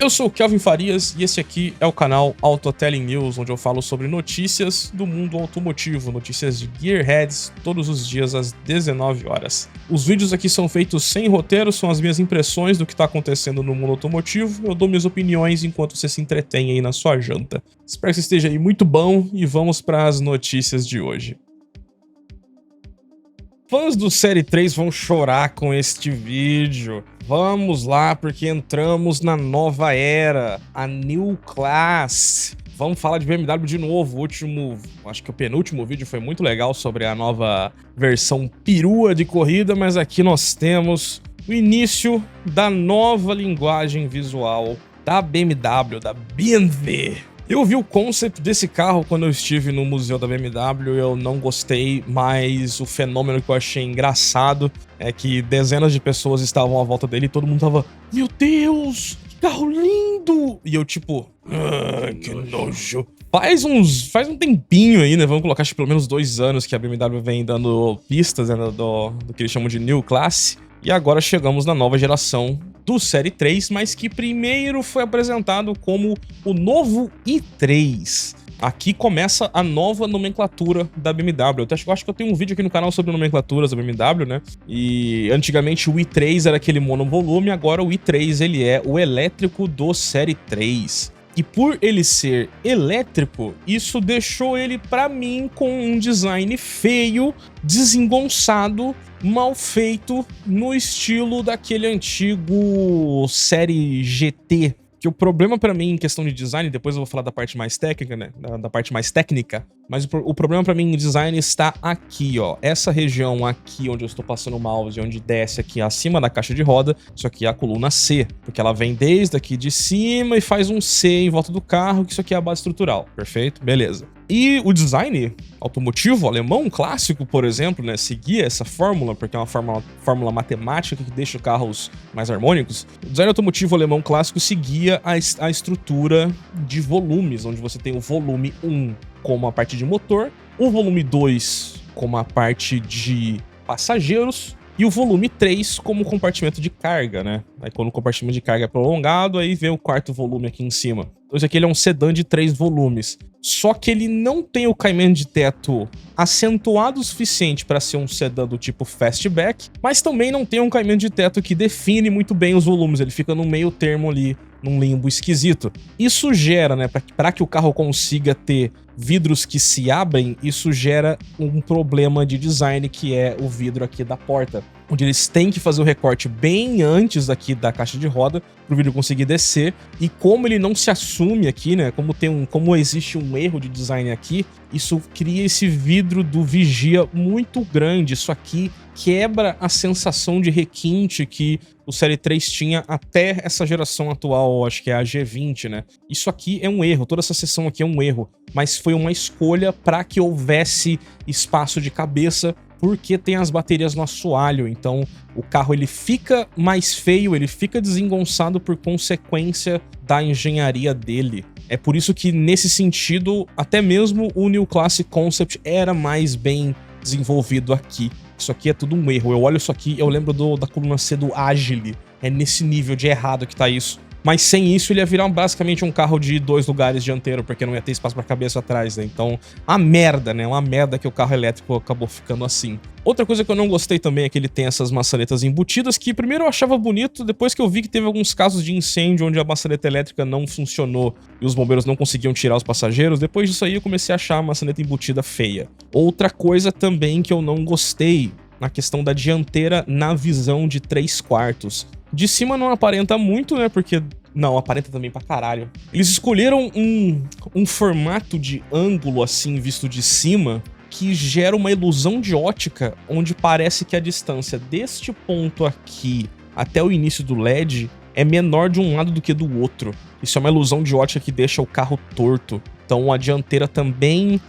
Eu sou o Kelvin Farias e esse aqui é o canal Autotelling News, onde eu falo sobre notícias do mundo automotivo, notícias de Gearheads, todos os dias às 19 horas. Os vídeos aqui são feitos sem roteiro, são as minhas impressões do que está acontecendo no mundo automotivo, eu dou minhas opiniões enquanto você se entretém aí na sua janta. Espero que você esteja aí muito bom e vamos para as notícias de hoje. Fãs do Série 3 vão chorar com este vídeo. Vamos lá, porque entramos na nova era, a New Class. Vamos falar de BMW de novo. Acho que o penúltimo vídeo foi muito legal sobre a nova versão perua de corrida, mas aqui nós temos o início da nova linguagem visual da BMW, da BMW. Eu vi o concept desse carro quando eu estive no museu da BMW, eu não gostei, mas o fenômeno que eu achei engraçado é que dezenas de pessoas estavam à volta dele e todo mundo tava, meu Deus, que carro lindo! E eu tipo, que nojo. Faz um tempinho aí, né, vamos colocar acho que pelo menos 2 anos que a BMW vem dando pistas, né, do que eles chamam de New Class, e agora chegamos na nova geração do Série 3, mas que primeiro foi apresentado como o novo i3. Aqui começa a nova nomenclatura da BMW. Eu acho que eu tenho um vídeo aqui no canal sobre nomenclaturas da BMW, né? E antigamente o i3 era aquele monovolume, agora o i3 ele é o elétrico do Série 3. E por ele ser elétrico, isso deixou ele, pra mim, com um design feio, desengonçado, mal feito, no estilo daquele antigo Série GT. Que o problema pra mim em questão de design, depois eu vou falar da parte mais técnica, né? Da parte mais técnica, mas o problema pra mim em design está aqui, ó. Essa região aqui onde eu estou passando o mouse, onde desce aqui acima da caixa de roda, isso aqui é a coluna C, porque ela vem desde aqui de cima e faz um C em volta do carro, que isso aqui é a base estrutural, perfeito? Beleza. E o design automotivo alemão clássico, por exemplo, né, seguia essa fórmula, porque é uma fórmula matemática que deixa carros mais harmônicos. O design automotivo alemão clássico seguia a estrutura de volumes, onde você tem o volume 1 como a parte de motor, o volume 2 como a parte de passageiros, e o volume 3 como compartimento de carga, né? Aí quando o compartimento de carga é prolongado, aí vem o quarto volume aqui em cima. Então esse aqui ele é um sedã de 3 volumes. Só que ele não tem o caimento de teto acentuado o suficiente para ser um sedã do tipo fastback, mas também não tem um caimento de teto que define muito bem os volumes. Ele fica no meio termo ali, num limbo esquisito. Isso gera, né, para que o carro consiga ter vidros que se abrem, isso gera um problema de design, que é o vidro aqui da porta, onde eles têm que fazer o recorte bem antes aqui da caixa de roda para o vidro conseguir descer. E como ele não se assume aqui, né, como existe um erro de design aqui, isso cria esse vidro do vigia muito grande. Isso aqui quebra a sensação de requinte que o Série 3 tinha até essa geração atual, acho que é a G20, né? Isso aqui é um erro, toda essa seção aqui é um erro, mas foi uma escolha para que houvesse espaço de cabeça, porque tem as baterias no assoalho, então o carro ele fica mais feio, ele fica desengonçado por consequência da engenharia dele. É por isso que, nesse sentido, até mesmo o New Class Concept era mais bem desenvolvido aqui. Isso aqui é tudo um erro. Eu olho isso aqui, eu lembro da coluna C do Agile. É nesse nível de errado que tá isso. Mas sem isso, ele ia virar basicamente um carro de 2 lugares dianteiro, porque não ia ter espaço pra cabeça atrás, né? Então, a merda, né? Uma merda que o carro elétrico acabou ficando assim. Outra coisa que eu não gostei também é que ele tem essas maçanetas embutidas, que primeiro eu achava bonito, depois que eu vi que teve alguns casos de incêndio onde a maçaneta elétrica não funcionou e os bombeiros não conseguiam tirar os passageiros, depois disso aí eu comecei a achar a maçaneta embutida feia. Outra coisa também que eu não gostei, na questão da dianteira na visão de 3/4. De cima não aparenta muito, né, porque... Não, aparenta também pra caralho. Eles escolheram um formato de ângulo assim, visto de cima, que gera uma ilusão de ótica, onde parece que a distância deste ponto aqui até o início do LED é menor de um lado do que do outro. Isso é uma ilusão de ótica que deixa o carro torto. Então a dianteira também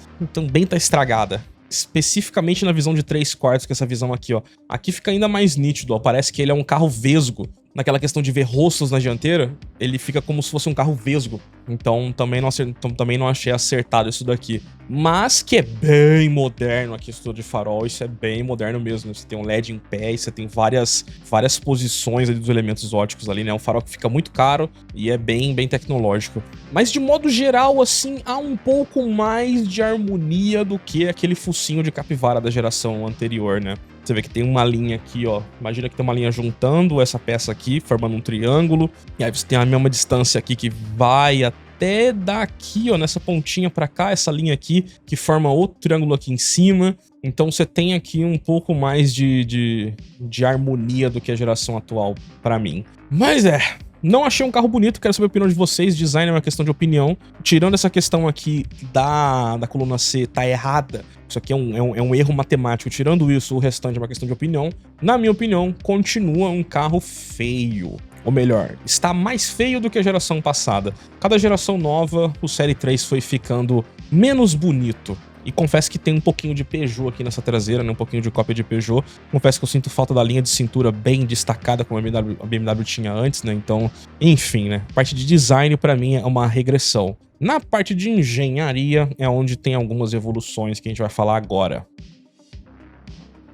tá estragada. Especificamente na visão de 3/4, que é essa visão aqui, ó. Aqui fica ainda mais nítido, ó. Parece que ele é um carro vesgo. naquela questão de ver rostos na dianteira, ele fica como se fosse um carro vesgo. Então também não achei acertado isso daqui. Mas que é bem moderno aqui, estudo de farol, isso é bem moderno mesmo. Você tem um LED em pé e você tem várias posições ali dos elementos óticos ali, né? É um farol que fica muito caro e é bem tecnológico. Mas de modo geral, assim, há um pouco mais de harmonia do que aquele focinho de capivara da geração anterior, né? Você vê que tem uma linha aqui, ó. Imagina que tem uma linha juntando essa peça aqui, formando um triângulo. E aí você tem a mesma distância aqui que vai até daqui, ó, nessa pontinha pra cá, essa linha aqui, que forma outro triângulo aqui em cima. Então você tem aqui um pouco mais de harmonia do que a geração atual pra mim. Mas não achei um carro bonito, quero saber a opinião de vocês. Design é uma questão de opinião. Tirando essa questão aqui da coluna C tá errada, isso aqui é um erro matemático. Tirando isso, o restante é uma questão de opinião. Na minha opinião, continua um carro feio. Ou melhor, está mais feio do que a geração passada. Cada geração nova, o Série 3 foi ficando menos bonito. E confesso que tem um pouquinho de Peugeot aqui nessa traseira, né? Um pouquinho de cópia de Peugeot. Confesso que eu sinto falta da linha de cintura bem destacada, como a BMW tinha antes, né? Então, enfim, né? A parte de design, pra mim, é uma regressão. Na parte de engenharia, é onde tem algumas evoluções que a gente vai falar agora.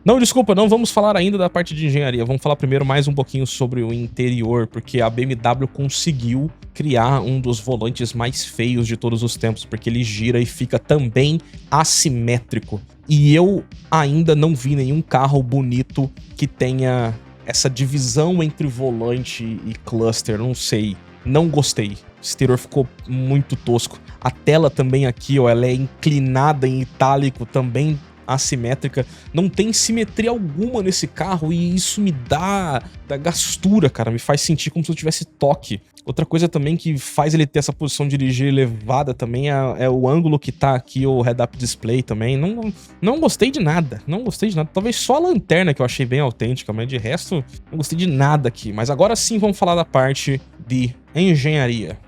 Não, desculpa, não vamos falar ainda da parte de engenharia. Vamos falar primeiro mais um pouquinho sobre o interior, porque a BMW conseguiu criar um dos volantes mais feios de todos os tempos, porque ele gira e fica também assimétrico. E eu ainda não vi nenhum carro bonito que tenha essa divisão entre volante e cluster, não sei. Não gostei. O exterior ficou muito tosco. A tela também aqui, ó, ela é inclinada em itálico, também assimétrica, não tem simetria alguma nesse carro e isso me dá gastura, cara, me faz sentir como se eu tivesse toque. Outra coisa também que faz ele ter essa posição de dirigir elevada também é o ângulo que tá aqui, o head-up display também. Não gostei de nada, não gostei de nada. Talvez só a lanterna que eu achei bem autêntica, mas de resto não gostei de nada aqui. Mas agora sim vamos falar da parte de engenharia.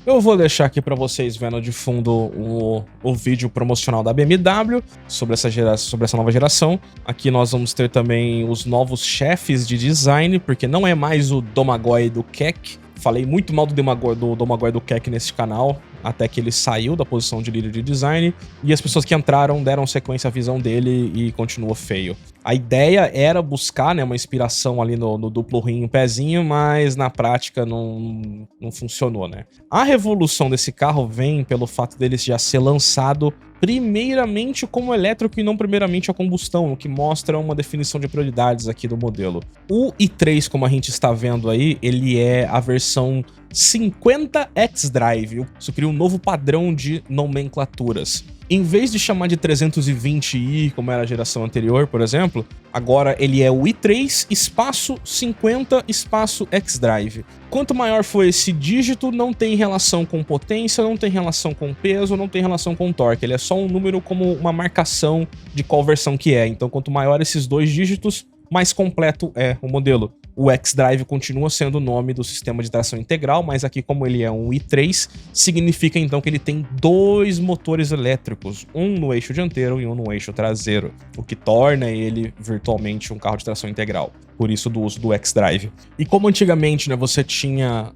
Eu vou deixar aqui para vocês vendo de fundo o vídeo promocional da BMW sobre essa nova geração. Aqui nós vamos ter também os novos chefes de design, porque não é mais o Domagoj do Keck. Falei muito mal do Domagoj do Keck nesse canal, até que ele saiu da posição de líder de design, e as pessoas que entraram deram sequência à visão dele e continuou feio. A ideia era buscar, né, uma inspiração ali no duplo rim pezinho, mas na prática não funcionou, né? A revolução desse carro vem pelo fato dele já ser lançado primeiramente como elétrico e não primeiramente a combustão, o que mostra uma definição de prioridades aqui do modelo. O i3, como a gente está vendo aí, ele é a versão 50 xDrive. Isso cria um novo padrão de nomenclaturas. Em vez de chamar de 320i, como era a geração anterior, por exemplo, agora ele é o i3 espaço 50 espaço xDrive. Quanto maior for esse dígito, não tem relação com potência, não tem relação com peso, não tem relação com torque. Ele é só um número como uma marcação de qual versão que é. Então, quanto maior esses dois dígitos, mais completo é o modelo. O xDrive continua sendo o nome do sistema de tração integral, mas aqui, como ele é um i3, significa então que ele tem dois motores elétricos, um no eixo dianteiro e um no eixo traseiro, o que torna ele virtualmente um carro de tração integral. Por isso do uso do xDrive. E como antigamente, né, você tinha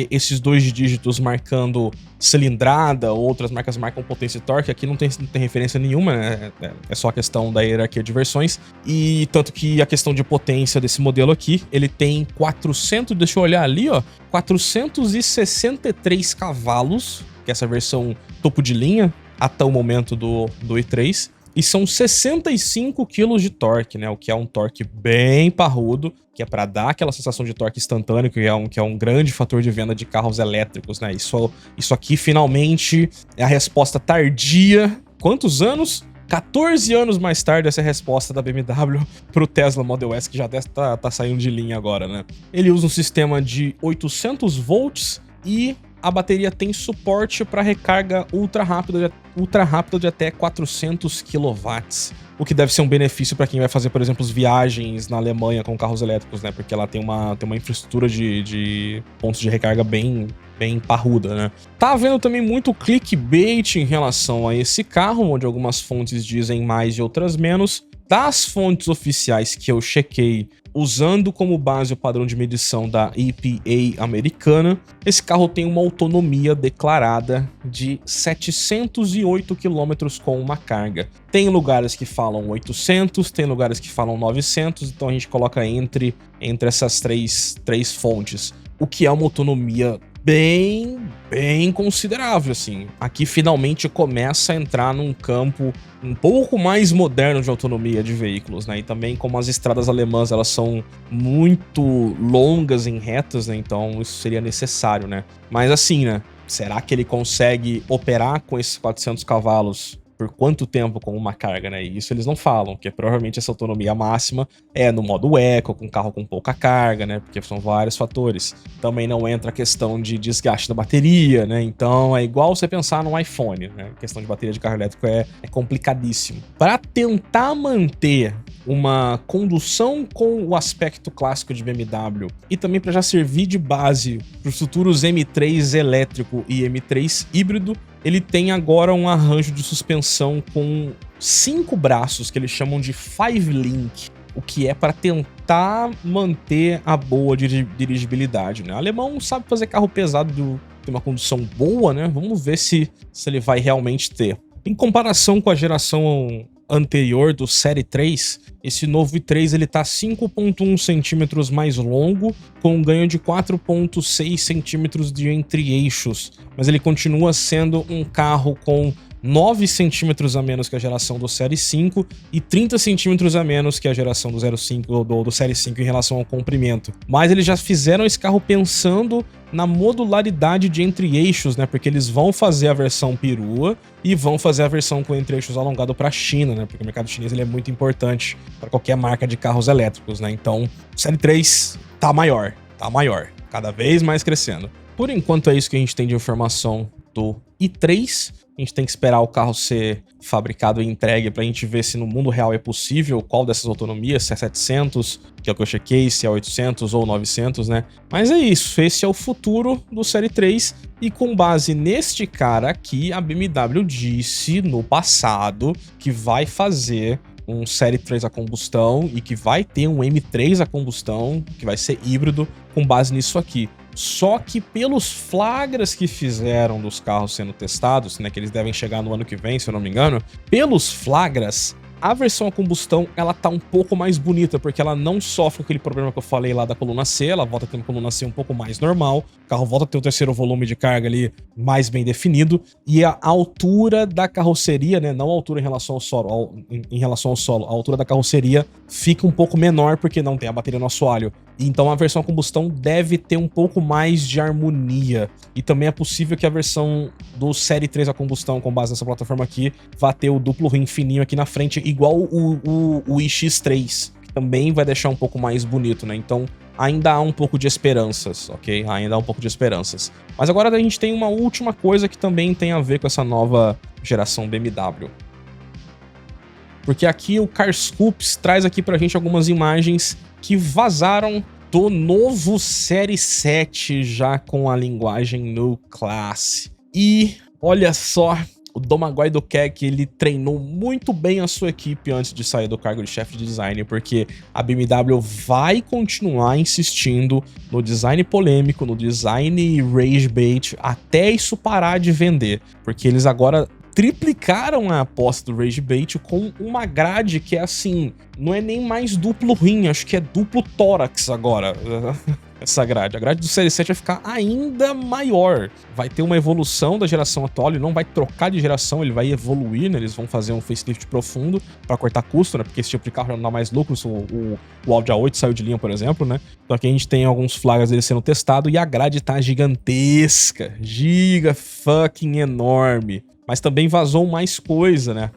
esses dois dígitos marcando cilindrada, outras marcas marcam potência e torque, aqui não tem referência nenhuma, né? É só a questão da hierarquia de versões. E tanto que a questão de potência desse modelo aqui, ele tem 400, deixa eu olhar ali, ó, 463 cavalos, que é essa versão topo de linha, até o momento do i3. E são 65 kg de torque, né? O que é um torque bem parrudo, que é para dar aquela sensação de torque instantâneo, que é um grande fator de venda de carros elétricos, né? Isso aqui, finalmente, é a resposta tardia. Quantos anos? 14 anos mais tarde, essa é a resposta da BMW pro Tesla Model S, que já deve tá saindo de linha agora, né? Ele usa um sistema de 800 volts e a bateria tem suporte para recarga ultra rápida de até 400 kW, o que deve ser um benefício para quem vai fazer, por exemplo, viagens na Alemanha com carros elétricos, né? Porque ela tem uma infraestrutura de pontos de recarga bem parruda, né? Tá havendo também muito clickbait em relação a esse carro, onde algumas fontes dizem mais e outras menos. Das fontes oficiais que eu chequei, usando como base o padrão de medição da EPA americana, esse carro tem uma autonomia declarada de 708 km com uma carga. Tem lugares que falam 800, tem lugares que falam 900, então a gente coloca entre essas três fontes, o que é uma autonomia bem considerável, assim. Aqui finalmente começa a entrar num campo um pouco mais moderno de autonomia de veículos, né? E também como as estradas alemãs, elas são muito longas em retas, né? Então isso seria necessário, né? Mas assim, né? Será que ele consegue operar com esses 400 cavalos por quanto tempo com uma carga, né? E isso eles não falam, que provavelmente essa autonomia máxima é no modo eco, com carro com pouca carga, né? Porque são vários fatores. Também não entra a questão de desgaste da bateria, né? Então é igual você pensar num iPhone, né? A questão de bateria de carro elétrico é complicadíssimo. Para tentar manter uma condução com o aspecto clássico de BMW e também para já servir de base para os futuros M3 elétrico e M3 híbrido, ele tem agora um arranjo de suspensão com 5 braços que eles chamam de 5-link, o que é para tentar manter a boa dirigibilidade, né? O alemão sabe fazer carro pesado, tem uma condução boa, né? Vamos ver se ele vai realmente ter. Em comparação com a geração anterior do Série 3, esse novo i3 ele tá 5,1 centímetros mais longo, com um ganho de 4,6 centímetros de entre-eixos, mas ele continua sendo um carro com 9 centímetros a menos que a geração do Série 5 e 30 centímetros a menos que a geração do 05 do Série 5 em relação ao comprimento. Mas eles já fizeram esse carro pensando na modularidade de entre-eixos, né? Porque eles vão fazer a versão perua e vão fazer a versão com entre-eixos alongado para a China, né? Porque o mercado chinês ele é muito importante para qualquer marca de carros elétricos, né? Então, o Série 3 tá maior, cada vez mais crescendo. Por enquanto é isso que a gente tem de informação do i3. A gente tem que esperar o carro ser fabricado e entregue pra gente ver se no mundo real é possível, qual dessas autonomias, se é 700, que é o que eu chequei, se é 800 ou 900, né? Mas é isso, esse é o futuro do Série 3 e com base neste cara aqui, a BMW disse no passado que vai fazer um Série 3 a combustão e que vai ter um M3 a combustão, que vai ser híbrido, com base nisso aqui. Só que pelos flagras que fizeram dos carros sendo testados, né, que eles devem chegar no ano que vem, se eu não me engano, pelos flagras, a versão a combustão, ela tá um pouco mais bonita, porque ela não sofre aquele problema que eu falei lá da coluna C, ela volta a ter uma coluna C um pouco mais normal, o carro volta a ter o terceiro volume de carga ali mais bem definido, e a altura da carroceria, né, não a altura em relação ao solo, a altura da carroceria fica um pouco menor, porque não tem a bateria no assoalho. Então a versão a combustão deve ter um pouco mais de harmonia. E também é possível que a versão do Série 3 a combustão, com base nessa plataforma aqui, vá ter o duplo rim fininho aqui na frente, igual o iX3, que também vai deixar um pouco mais bonito, né? Então ainda há um pouco de esperanças, ok? Ainda há um pouco de esperanças. Mas agora a gente tem uma última coisa que também tem a ver com essa nova geração BMW. Porque aqui o Carscoops traz aqui pra gente algumas imagens que vazaram do novo Série 7 já com a linguagem No Class. E olha só, o Domagoj Duquec, ele treinou muito bem a sua equipe antes de sair do cargo de chefe de design, porque a BMW vai continuar insistindo no design polêmico, no design rage bait, até isso parar de vender, porque eles agora triplicaram a aposta do Rage Bait com uma grade que é assim, não é nem mais duplo rim, acho que é duplo tórax agora, essa grade. A grade do Série 7 vai ficar ainda maior, vai ter uma evolução da geração atual, ele não vai trocar de geração, ele vai evoluir, né? Eles vão fazer um facelift profundo para cortar custo, né? Porque esse tipo de carro já não dá mais lucro, o Audi A8 saiu de linha, por exemplo, né? Então aqui a gente tem alguns flagras dele sendo testado e a grade tá gigantesca, fucking enorme. Mas também vazou mais coisa, né?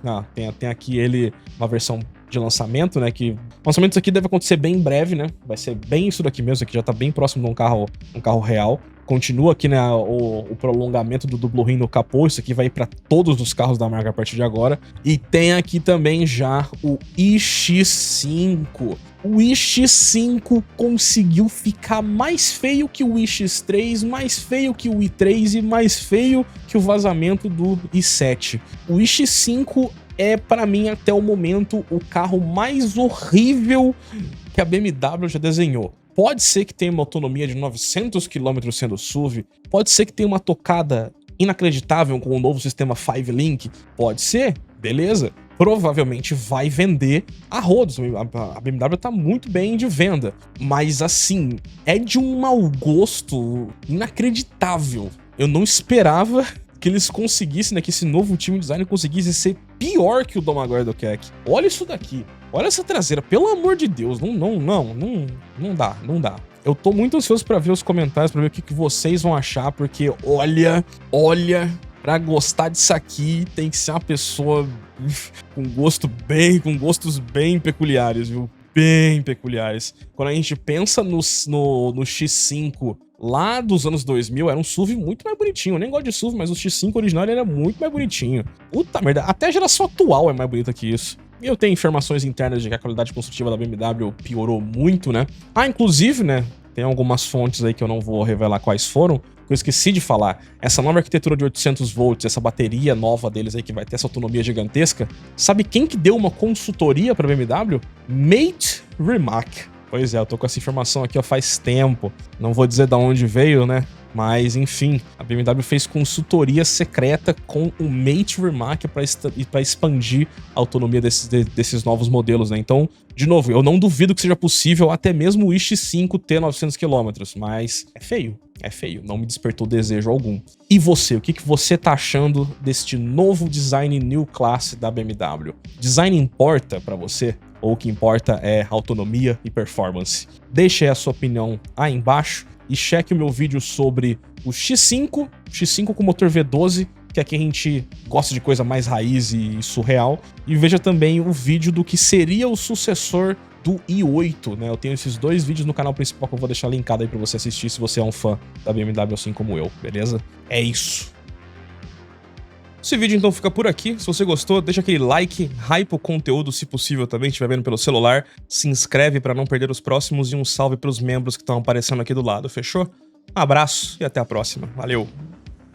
Tem aqui ele, uma versão de lançamento, né? Que o lançamento disso aqui deve acontecer bem em breve, né? Vai ser bem isso daqui mesmo, aqui já tá bem próximo de um carro real. Continua aqui, né, o prolongamento do duplo rim no capô, isso aqui vai ir para todos os carros da marca a partir de agora. E tem aqui também já o iX5. O iX5 conseguiu ficar mais feio que o iX3, mais feio que o i3 e mais feio que o vazamento do i7. O iX5 é, para mim, até o momento, o carro mais horrível que a BMW já desenhou. Pode ser que tenha uma autonomia de 900 km sendo SUV, pode ser que tenha uma tocada inacreditável com o novo sistema 5-Link, pode ser, beleza. Provavelmente vai vender a rodos. A BMW tá muito bem de venda, mas assim, é de um mau gosto inacreditável. Eu não esperava que eles conseguissem, né, que esse novo time de design conseguisse ser pior que o Domagoj do Keck. Olha isso daqui. Olha essa traseira, pelo amor de Deus, não dá. Eu tô muito ansioso pra ver os comentários, pra ver o que vocês vão achar, porque olha, pra gostar disso aqui tem que ser uma pessoa com gostos bem peculiares, viu? Bem peculiares. Quando a gente pensa no X5 lá dos anos 2000, era um SUV muito mais bonitinho. Eu nem gosto de SUV, mas o X5 original ele era muito mais bonitinho. Puta merda, até a geração atual é mais bonita que isso. E eu tenho informações internas de que a qualidade construtiva da BMW piorou muito, né? Inclusive, né, tem algumas fontes aí que eu não vou revelar quais foram, que eu esqueci de falar. Essa nova arquitetura de 800 volts, essa bateria nova deles aí que vai ter essa autonomia gigantesca, sabe quem que deu uma consultoria pra BMW? Mate Rimac. Pois é, eu tô com essa informação aqui ó, faz tempo. Não vou dizer de onde veio, né? Mas, enfim, a BMW fez consultoria secreta com o Mate Rimac para expandir a autonomia desses novos modelos, né? Então, de novo, eu não duvido que seja possível até mesmo o X5 ter 900 km, mas é feio, não me despertou desejo algum. E você, o que você tá achando deste novo design New Class da BMW? Design importa para você? Ou o que importa é autonomia e performance? Deixe aí a sua opinião aí embaixo. E cheque o meu vídeo sobre o X5 com motor V12, que aqui a gente gosta de coisa mais raiz e surreal. E veja também o vídeo do que seria o sucessor do i8, né? Eu tenho esses dois vídeos no canal principal que eu vou deixar linkado aí pra você assistir se você é um fã da BMW assim como eu, beleza? É isso. Esse vídeo então fica por aqui. Se você gostou, deixa aquele like, hype o conteúdo, se possível também, estiver vendo pelo celular. Se inscreve para não perder os próximos e um salve para os membros que estão aparecendo aqui do lado, fechou? Um abraço e até a próxima. Valeu!